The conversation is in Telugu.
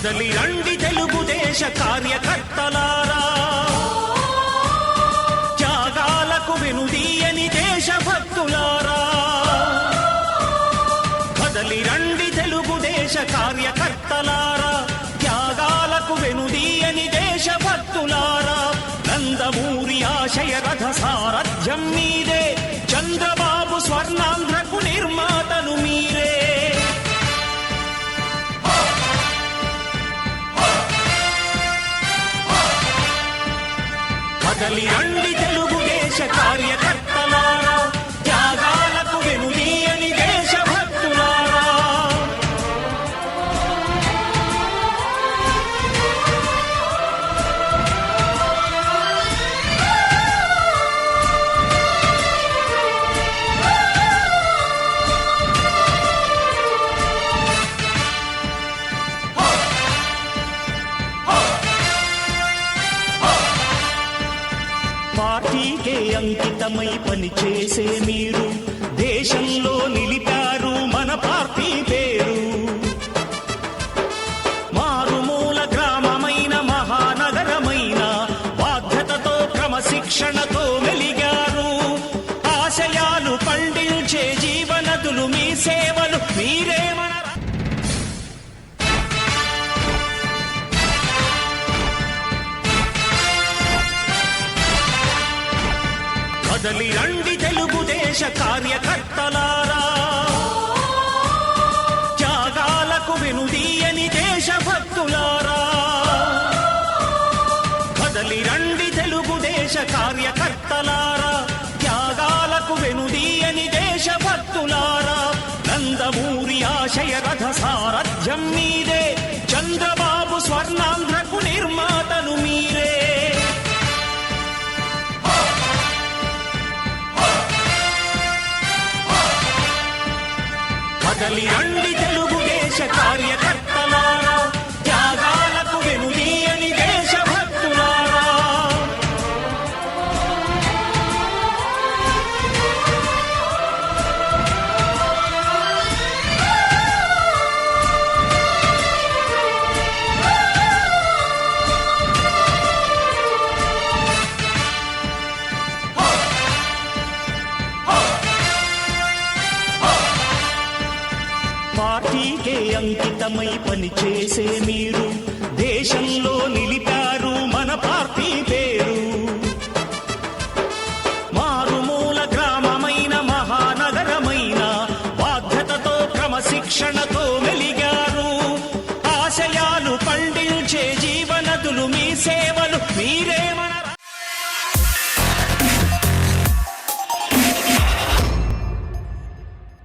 కదలి రండి తెలుగుదేశ కార్యకర్తలారా, త్యాగాలకు వెనుదీయని దేశభక్తులారా. కదలి రండి తెలుగుదేశ కార్యకర్తలారా, త్యాగాలకు వెనుదీయని దేశభక్తులారా. నందమూరి ఆశయ రథ సారథ్యం మీదే, చంద్రబాబు స్వర్ణాంధ్రకు నిర్మాతలు మీరే. కదలి రండి తెలుగుదేశ కార్యకర్తలారా, త్యాగాలకు వెనుదీయని దేశభక్తులారా. పార్టీకే అంకితమై పనిచేసే మీరు దేశంలో నిలిపారు మన పార్టీ పేరు. మారుమూల గ్రామమైన మహానగరమైన బాధ్యతతో క్రమశిక్షణతో మెలిగారు. ఆశయాలు పండించే జీవనదులు మీ సేవలు మీరే. కదలి రండి తెలుగుదేశ కార్యకర్తలారా, త్యాగాలకు వెనుదీయని దేశభక్తులారా. కదలి రండి తెలుగుదేశ కార్యకర్తలారా, త్యాగాలకు వెనుదీయని దేశభక్తులారా. నందమూరి ఆశయ రథ సారథ్యం మీదే, చంద్రబాబు స్వర్ణాంధ్రకు నిర్మాతలు మీరే. కదలి రండి తెలుగుదేశ కార్యకర్తలారా, త్యాగాలకు వెనుదీయని దేశభక్తులారా. పార్టీకే అంకితమై పనిచేసే మీరు దేశంలో నిలిపారు మన పార్టీ పేరు. మారుమూల గ్రామమైన మహానగరమైన బాధ్యతతో క్రమశిక్షణతో మెలిగారు. ఆశయాలు పండించే జీవనదులు మీ సేవ